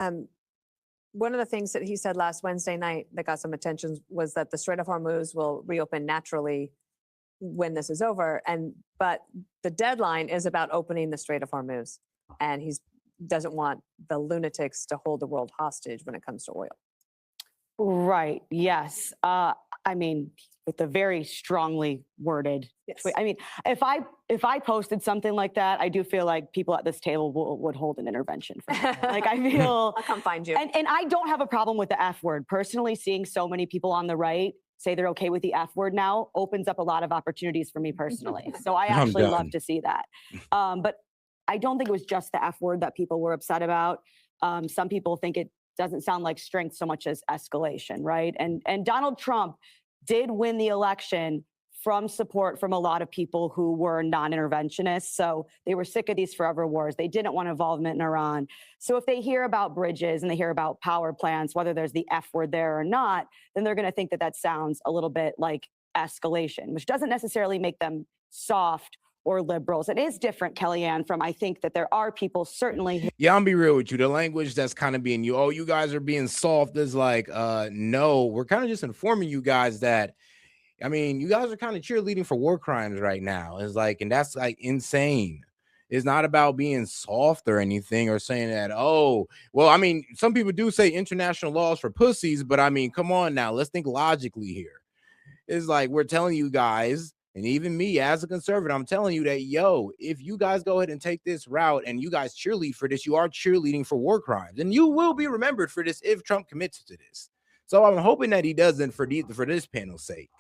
Um, one of the things that he said last Wednesday night that got some attention was that the Strait of Hormuz will reopen naturally when this is over. But the deadline is about opening the Strait of Hormuz. And he doesn't want the lunatics to hold the world hostage when it comes to oil. Right. Yes. I mean, with a very strongly worded tweet. I mean, if I posted something like that, I do feel like people at this table would hold an intervention for me. Like, I feel I'll come find you. And I don't have a problem with the F word. Personally, seeing so many people on the right say they're okay with the F word now opens up a lot of opportunities for me personally. So I actually love to see that. But I don't think it was just the F word that people were upset about. Some people think it doesn't sound like strength so much as escalation, right? And Donald Trump did win the election from support from a lot of people who were non-interventionists. So they were sick of these forever wars. They didn't want involvement in Iran. So if they hear about bridges and they hear about power plants, whether there's the F word there or not, then they're going to think that that sounds a little bit like escalation, which doesn't necessarily make them soft or liberals. It is different, Kellyanne, from I think that there are people certainly. Yeah, I'm be real with you. The language that's kind of being you guys are being soft is like, no, we're kind of just informing you guys that, I mean, you guys are kind of cheerleading for war crimes right now. It's like, and that's like insane. It's not about being soft or anything or saying that, oh, well, I mean, some people do say international laws for pussies, but I mean, come on now, let's think logically here. It's like, we're telling you guys, and even me as a conservative, I'm telling you that, yo, if you guys go ahead and take this route and you guys cheerlead for this, you are cheerleading for war crimes. And you will be remembered for this if Trump commits to this. So I'm hoping that he doesn't for this panel's sake,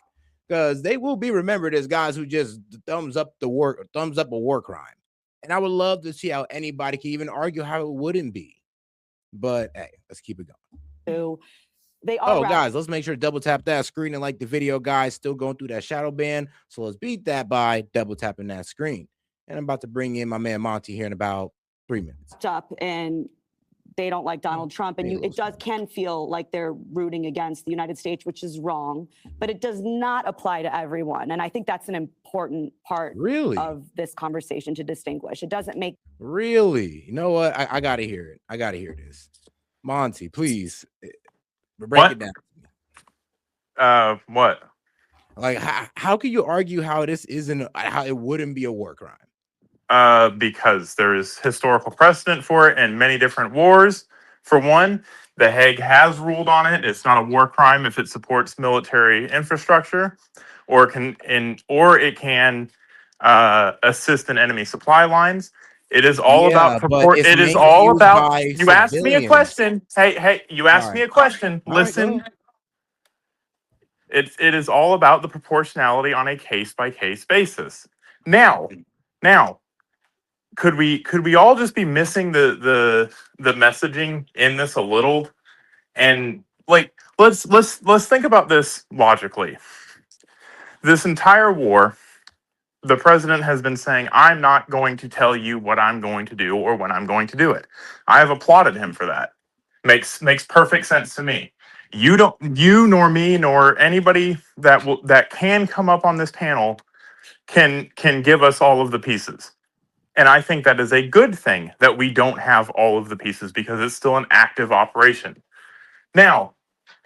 because they will be remembered as guys who just thumbs up a war crime. And I would love to see how anybody can even argue how it wouldn't be. But hey, let's keep it going. They are guys, let's make sure to double tap that screen and like the video, guys. Still going through that shadow ban, so let's beat that by double tapping that screen. And I'm about to bring in my man Monty here in about 3 minutes. And they don't like Donald Trump, and can feel like they're rooting against the United States, which is wrong, but it does not apply to everyone. And I think that's an important part of this conversation to distinguish. It doesn't make you know what? I gotta hear it. I gotta hear this. Monty, please. Break it down. What? Like, how can you argue how this isn't, how it wouldn't be a war crime? Because there is historical precedent for it in many different wars. For one, The Hague has ruled on it. It's not a war crime if it supports military infrastructure, or it can assist in enemy supply lines. It is all about it is all about. You asked me a question. Hey, you asked me a question. Listen. It is all about the proportionality on a case-by-case basis. Now, could we all just be missing the messaging in this a little? And like, let's think about this logically. This entire war, the president has been saying, I'm not going to tell you what I'm going to do or when I'm going to do it. I have applauded him for that. Makes perfect sense to me. You nor me nor anybody that can come up on this panel can give us all of the pieces. And I think that is a good thing that we don't have all of the pieces, because it's still an active operation. Now,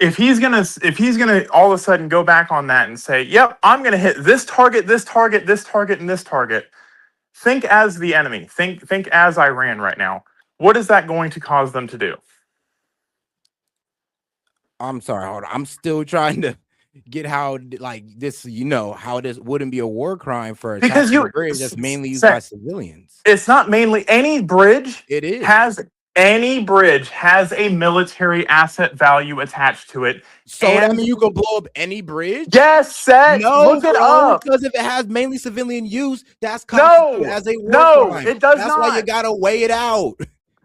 if he's gonna all of a sudden go back on that and say, yep, I'm gonna hit this target, this target, this target, and this target, think as the enemy. Think as Iran right now. What is that going to cause them to do? I'm sorry, hold on. I'm still trying to get how, like, this, how this wouldn't be a war crime for because a bridge that's mainly used by civilians. It's not mainly any bridge. It is. Any bridge has a military asset value attached to it. So that means you can blow up any bridge? Yes, Seth. No, look it up. Because if it has mainly civilian use, that's constituted as a war crime. It does not. That's why you gotta weigh it out.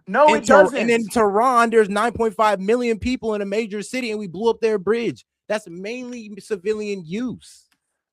No, it doesn't. And in Tehran, there's 9.5 million people in a major city, and we blew up their bridge. That's mainly civilian use.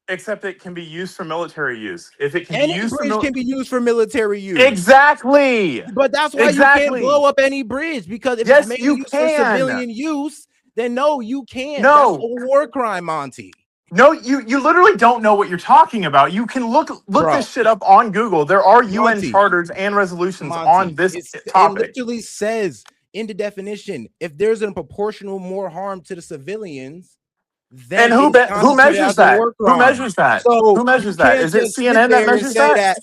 Except it can be used for military use. If it can any be used bridge can be used for military use. Exactly. But that's why you can't blow up any bridge, because if it's mainly used for civilian use, then no, you can't. No. That's a war crime, Monty. No, you literally don't know what you're talking about. You can look this shit up on Google. There are UN charters and resolutions on this topic. It literally says in the definition. If there's a proportional more harm to the civilians, then And who it is who constituted measures as a that? war Who crime. measures that? So Who measures you that? can't Is it just sit CNN that there and measures say that?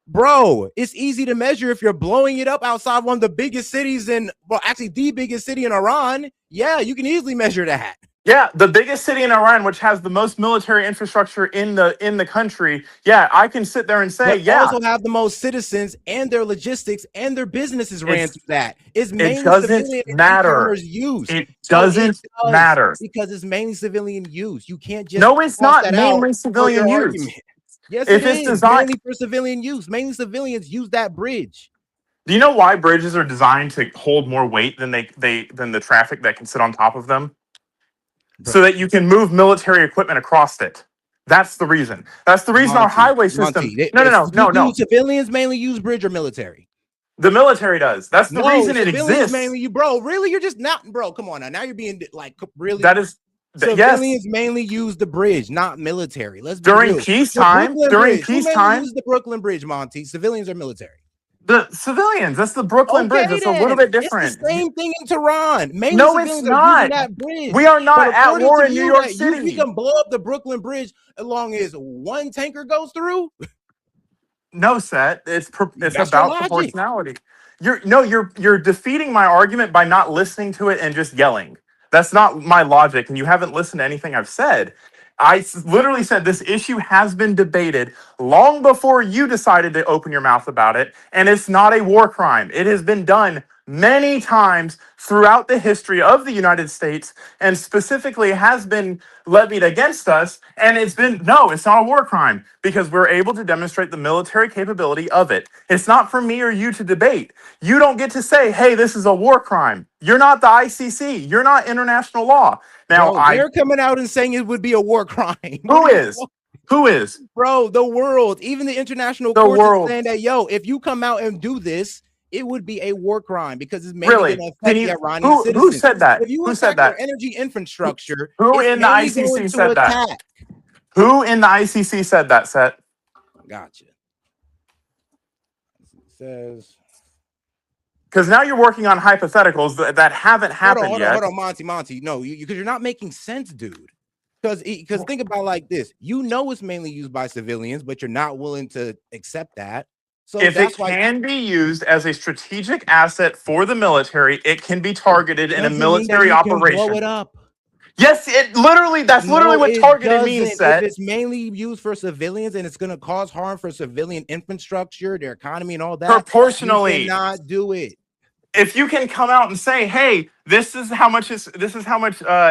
Bro, it's easy to measure if you're blowing it up outside one of the biggest cities in, well, actually the biggest city in Iran. Yeah, you can easily measure that. Yeah, the biggest city in Iran, which has the most military infrastructure in the country. Yeah, I can sit there and say, But yeah, also have the most citizens and their logistics and their businesses ran it's through that. It's it mainly doesn't civilian and matter. e-commerce use. It So it doesn't does, matter. because it's mainly civilian use. You can't just No, it's toss not that out mainly for civilian your use. argument. Yes, If it it's is designed, mainly for civilian use. Mainly civilians use that bridge. do you know why bridges are designed to hold more weight than than the traffic that can sit on top of them? Bro, So that you can move military equipment across it. That's the reason. That's the reason our highway system. No. Do civilians mainly use bridge or military? The military does. That's the reason it civilians exists. mainly bro. Really, you're just not, bro. Come on now you're being like really. That is Civilians yes. mainly use the bridge, not military. Let's be During real. peacetime. During Who mainly peacetime. uses the Brooklyn Bridge, Monty? Civilians or military? The civilians. That's the Brooklyn Bridge. That's a little bit different. It's the same thing in Tehran. Mainly No, civilians it's are not. using that bridge. We are not But at according war to in New you, York we City. can blow up the Brooklyn Bridge as long as one tanker goes through. No, Set. It's That's about your logic. proportionality. You're defeating my argument by not listening to it and just yelling. That's not my logic, and you haven't listened to anything I've said. Literally said this issue has been debated long before you decided to open your mouth about it, and it's not a war crime. It has been done many times throughout the history of the United States, and specifically has been levied against us, and it's not a war crime, because we're able to demonstrate the military capability of it. It's not for me or you to debate. You don't get to say, hey, this is a war crime. You're not the ICC. You're not international law. Now, they're coming out and saying it would be a war crime. Who is? Who is? Bro, the world, even the international courts are saying that, yo, if you come out and do this, it would be a war crime because it's mainly going to affect the Iranian citizens. Who said that? If you attack their energy infrastructure, who in the ICC said that? Who in the ICC said that, Set? Gotcha. It says... Because now you're working on hypotheticals that haven't happened yet. Hold on, Monty. No, because you're not making sense, dude. Because think about it like this. You know it's mainly used by civilians, but you're not willing to accept that. So if it can be used as a strategic asset for the military, it can be targeted in a military operation. Blow it up. Yes, that's literally what targeted means, Set. If it's mainly used for civilians and it's going to cause harm for civilian infrastructure, their economy and all that, proportionally, you cannot do it. If you can come out and say, hey, this is how much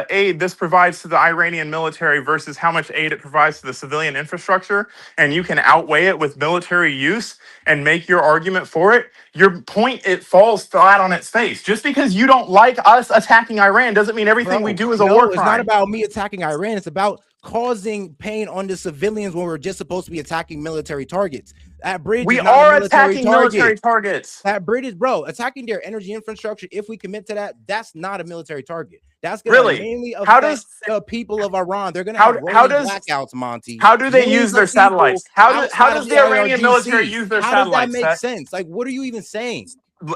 aid this provides to the Iranian military versus how much aid it provides to the civilian infrastructure, and you can outweigh it with military use and make your argument for it, your point, it falls flat on its face. Just because you don't like us attacking Iran doesn't mean everything we do is a war crime. It's not about me attacking Iran. It's about causing pain on the civilians when we're just supposed to be attacking military targets. That bridge we are attacking military targets. That bridge is, bro, attacking their energy infrastructure. If we commit to that, that's not a military target. That's going to mainly affect the people of Iran. They're going to have blackouts, Monty. How do they use their satellites? How does the Iranian military use their satellites? How does that make sense? Like, what are you even saying?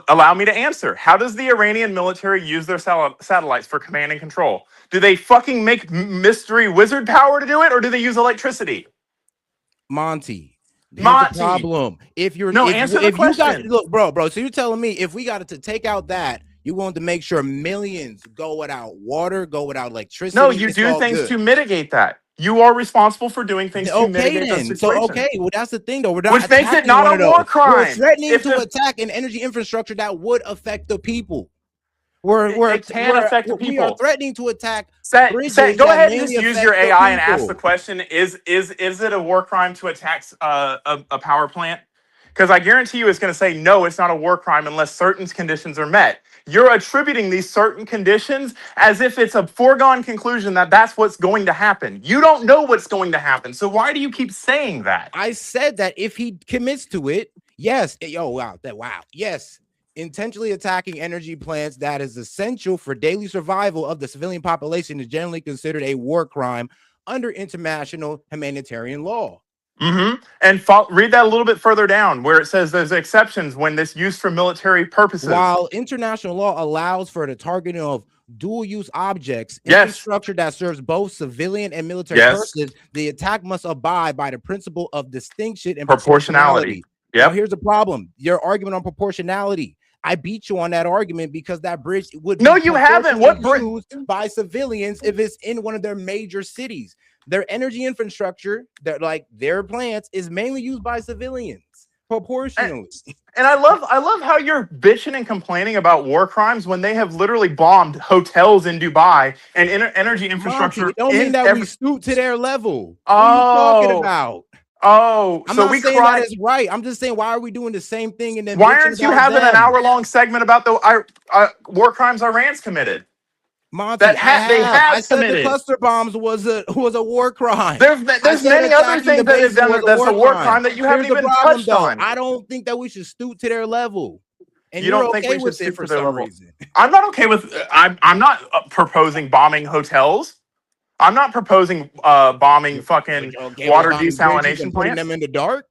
Allow me to answer. How does the Iranian military use their satellites for command and control? Do they fucking make mystery wizard power to do it, or do they use electricity? Monty. Here's the problem. Answer the question. Look, bro. So you're telling me if we got to take out that, you want to make sure millions go without water, go without electricity? No, you do things to mitigate that. You are responsible for doing things to mitigate the situation. So well, that's the thing, though. We're not which makes it not a war crime. We're threatening to attack an energy infrastructure that would affect the people. It can affect the people. We are threatening to attack bridges. Go ahead and just use your AI and ask the question: Is it a war crime to attack a power plant? Because I guarantee you, it's going to say no. It's not a war crime unless certain conditions are met. You're attributing these certain conditions as if it's a foregone conclusion that that's what's going to happen. You don't know what's going to happen. So why do you keep saying that? I said that if he commits to it, yes. Yes. Intentionally attacking energy plants that is essential for daily survival of the civilian population is generally considered a war crime under international humanitarian law. And read that a little bit further down where it says there's exceptions when this used for military purposes. While international law allows for the targeting of dual-use objects, Yes. infrastructure that serves both civilian and military Yes. purposes, the attack must abide by the principle of distinction and Proportionality. Now, here's the problem. Your argument on proportionality. I beat you on that argument because that bridge would No, be you haven't. What used by civilians if it's in one of their major cities. Their energy infrastructure, that like their plants, is mainly used by civilians proportionally. And I love how you're bitching and complaining about war crimes when they have literally bombed hotels in Dubai and energy infrastructure. Monty, it don't mean that we stoop to their level. Oh, what are you talking about? Oh, I'm so not we saying cried. that is right. I'm just saying, why are we doing the same thing? And then why aren't you having an hour-long segment about the war crimes Iran's committed? Monty, they have said committed. The cluster bombs was a war crime. There's many other things that they've done that's a war crime that you haven't even touched on. I don't think that we should stoop to their level. And you don't think we should stoop for to their some level? reason. I'm not okay with. I'm not proposing bombing hotels. I'm not proposing bombing fucking water desalination plants. Putting them in the dark.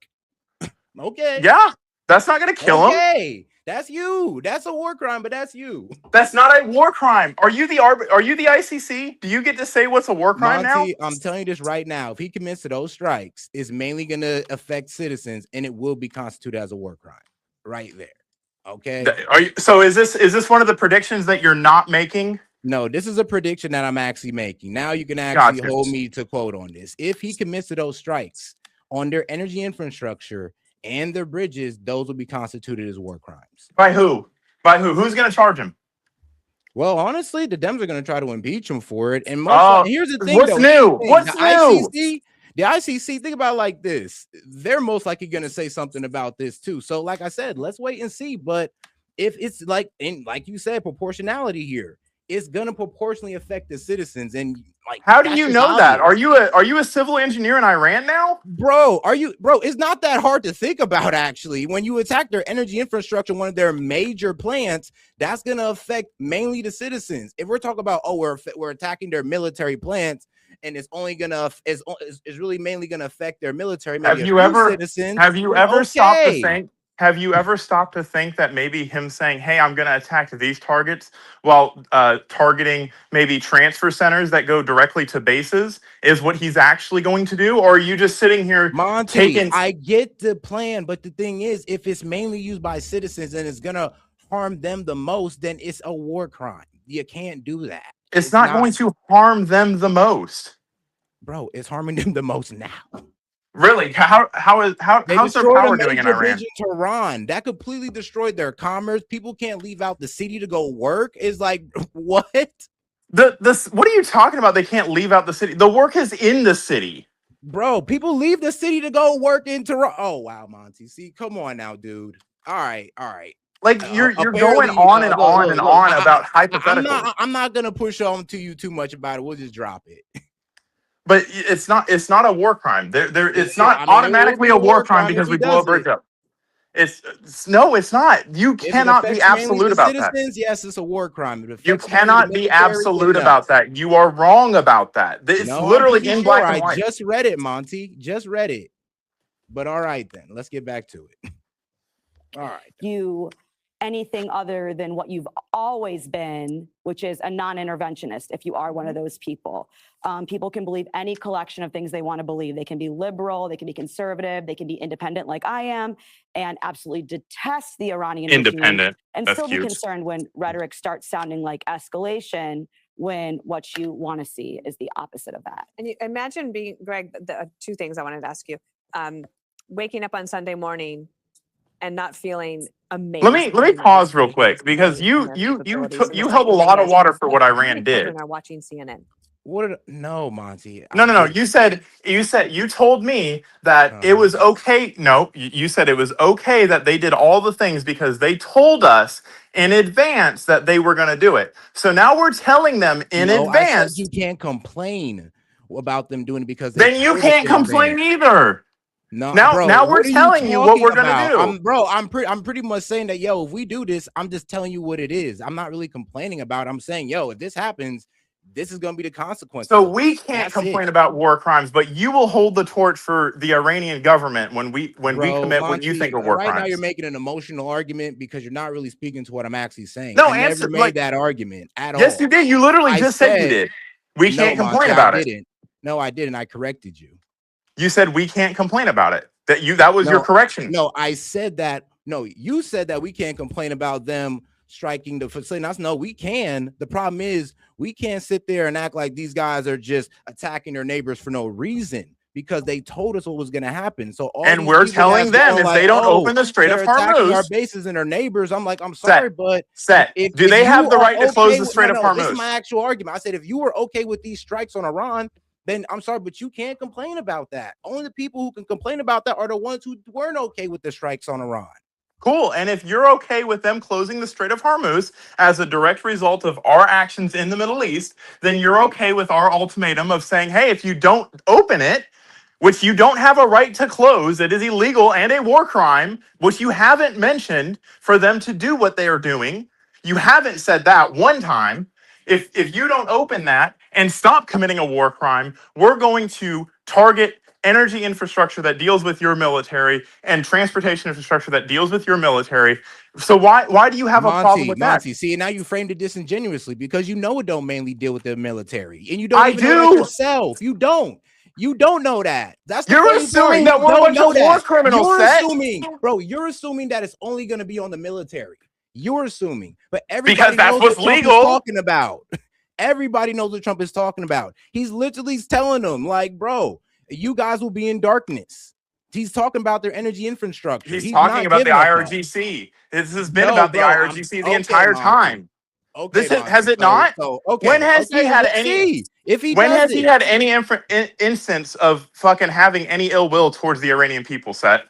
Okay. Yeah, that's not gonna kill them. Okay. That's you. That's a war crime, but that's you. That's not a war crime. Are you the ICC? Do you get to say what's a war crime Monty, now? I'm telling you this right now. If he commits to those strikes, it's mainly going to affect citizens, and it will be constituted as a war crime. Right there. Okay. So is this one of the predictions that you're not making? No, this is a prediction that I'm actually making. Now you can actually hold me to quote on this. If he commits to those strikes on their energy infrastructure and their bridges, those will be constituted as war crimes. By who? By who? Who's going to charge him? Well, honestly, the Dems are going to try to impeach him for it. And here's the thing, what's new? What's new? The ICC, think about it like this. They're most likely going to say something about this too. So like I said, let's wait and see. But if it's like you said, proportionality here, it's going to proportionally affect the citizens. And like, how do you know that? Are you a civil engineer in Iran now? Bro, it's not that hard to think about, actually. When you attack their energy infrastructure, one of their major plants, that's going to affect mainly the citizens. If we're talking about, we're attacking their military plants, and it's only gonna is really mainly gonna affect their military. Have you ever stopped to think? Have you ever stopped to think that maybe him saying, "Hey, I'm going to attack these targets," while targeting maybe transfer centers that go directly to bases, is what he's actually going to do? Or are you just sitting here, Monty? I get the plan, but the thing is, if it's mainly used by citizens and it's going to harm them the most, then it's a war crime. You can't do that. It's not going to harm them the most, bro. It's harming them the most now. Really? How's their power doing in Iran? Tehran, that completely destroyed their commerce. People can't leave out the city to go work. It's like, what? What are you talking about? They can't leave out the city. The work is in the city. Bro, people leave the city to go work in Tehran. Oh, wow, Monty. See, come on now, dude. All right. Like you're going on and on and on about hypotheticals. I'm not gonna push on to you too much about it. We'll just drop it. But it's not a war crime. It's not automatically a war crime because we blow a bridge up. It's not. You cannot be absolute about that. Yes, it's a war crime. You cannot be absolute about that. You are wrong about that. It's literally in black and white. I just read it, Monty. Just read it. But all right, then let's get back to it. All right. Anything other than what you've always been, which is a non-interventionist, if you are one of those people. People can believe any collection of things they want to believe. They can be liberal, they can be conservative, they can be independent like I am, and absolutely detest the Iranian independent and That's still cute. Be concerned when rhetoric starts sounding like escalation, when what you want to see is the opposite of that. And you imagine being, Greg, the two things I wanted to ask you. Waking up on Sunday morning and not feeling amazing. Let me pause real quick, because you held a lot of water for what Iran did. Are watching CNN. No, Monty. No. You told me that it was okay. No, you said it was okay that they did all the things because they told us in advance that they were going to do it. So now we're telling them in advance. You can't complain about them doing it because then you can't complain either. No, now we're telling you what we're gonna do. I'm pretty much saying that, yo, if we do this, I'm just telling you what it is. I'm not really complaining about it. I'm saying, yo, if this happens, this is going to be the consequences. So we can't That's complain it. about war crimes, but you will hold the torch for the Iranian government when we commit what you think are war right crimes. Now you're making an emotional argument because you're not really speaking to what I'm actually saying. No, I never made that argument at all. Yes, you did. You literally just said you did. We can't complain about it. No, I didn't. I corrected you. You said we can't complain about it. That was your correction. No, I said that. No, you said that we can't complain about them striking the facility. No, we can. The problem is we can't sit there and act like these guys are just attacking their neighbors for no reason because they told us what was going to happen. So and we're telling them if they don't open the Strait of Hormuz, our bases and our neighbors. I'm like, I'm sorry, but do they have the right to close the Strait of Hormuz? This is my actual argument. I said if you were okay with these strikes on Iran, then I'm sorry, but you can't complain about that. Only the people who can complain about that are the ones who weren't okay with the strikes on Iran. Cool. And if you're okay with them closing the Strait of Hormuz as a direct result of our actions in the Middle East, then you're okay with our ultimatum of saying, hey, if you don't open it, which you don't have a right to close, it is illegal and a war crime, which you haven't mentioned for them to do what they are doing. You haven't said that one time. If you don't open that and stop committing a war crime, we're going to target energy infrastructure that deals with your military and transportation infrastructure that deals with your military. So why do you have a problem with that? See, now you framed it disingenuously because you know it don't mainly deal with the military, and you don't even know that yourself. You don't know that. That's the you're assuming part. that we're a bunch of war criminals. You're assuming, bro. You're assuming that it's only going to be on the military. You're assuming, but everybody knows what Trump is talking about. Everybody knows what Trump is talking about. He's literally telling them, like, bro, you guys will be in darkness. He's talking about their energy infrastructure. He's talking about the IRGC. This has been about the IRGC the entire time. Okay, has it not? When has he had any? When has he had any instance of fucking having any ill will towards the Iranian people? Set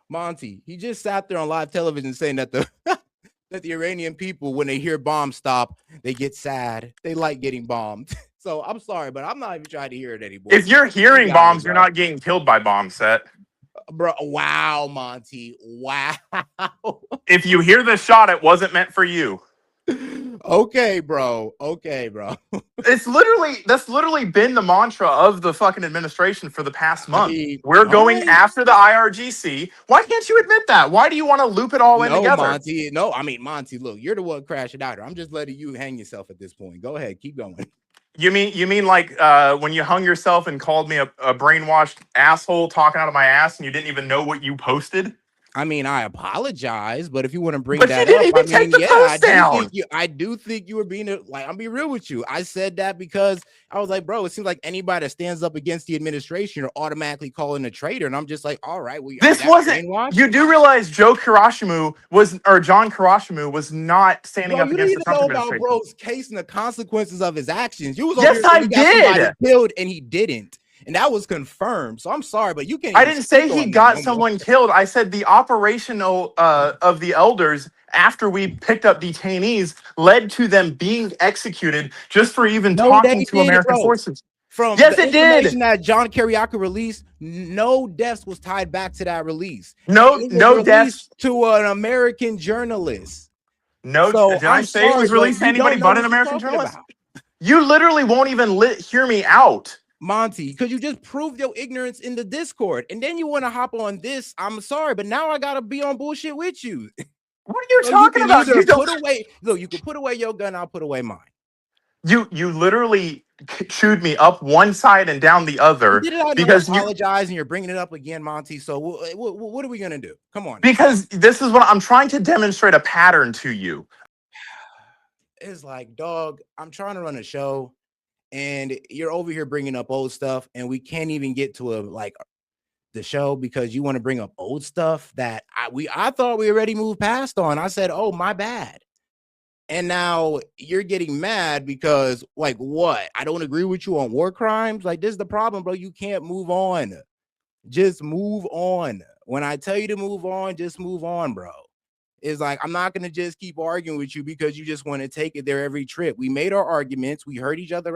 Monty, he just sat there on live television saying that that the Iranian people, when they hear bombs stop, they get sad. They like getting bombed. So I'm sorry, but I'm not even trying to hear it anymore. If you're hearing bombs, you're not getting killed by bombs, Set. Bro, wow, Monty. Wow. If you hear the shot, it wasn't meant for you. Okay, bro. That's literally been the mantra of the fucking administration for the past month. We're going after the IRGC. Why can't you admit that? Why do you want to loop it all in together? Monty, look, you're the one crashing out here. I'm just letting you hang yourself at this point. Go ahead, keep going. You mean like when you hung yourself and called me a brainwashed asshole talking out of my ass and you didn't even know what you posted? I mean, I apologize, but if you want to bring that up, I mean, yeah, I do think you were being like, I'm being real with you. I said that because I was like, bro, it seems like anybody that stands up against the administration are automatically calling a traitor. And I'm just like, all right, well, this wasn't. You do realize John Karashimu was not standing up against the Trump administration. About bro's case and the consequences of his actions. You was yes, I did. Killed and he didn't. And that was confirmed. So I'm sorry, but you can't. I didn't say he got someone killed. I said the operational of the elders after we picked up detainees led to them being executed just for even talking to American forces. From the information that John Kiriakou released, no deaths was tied back to that release. No deaths to an American journalist. No, did I say it was released to anybody but an American journalist? You literally won't even hear me out. Monty, because you just proved your ignorance in the Discord, and then you want to hop on this. I'm sorry, but now I gotta be on bullshit with you. What are you talking about? You can put away your gun. I'll put away mine. You literally chewed me up one side and down the other because you apologize and you're bringing it up again, Monty. So what are we gonna do? Come on. Because this is what I'm trying to demonstrate a pattern to you. It's like, dog, I'm trying to run a show. And you're over here bringing up old stuff, and we can't even get to the show because you want to bring up old stuff that I thought we already moved past on. I said, oh, my bad. And now you're getting mad because, like, what? I don't agree with you on war crimes. Like, this is the problem, bro. You can't move on. Just move on. When I tell you to move on, just move on, bro. It's like, I'm not going to just keep arguing with you because you just want to take it there every trip. We made our arguments. We heard each other.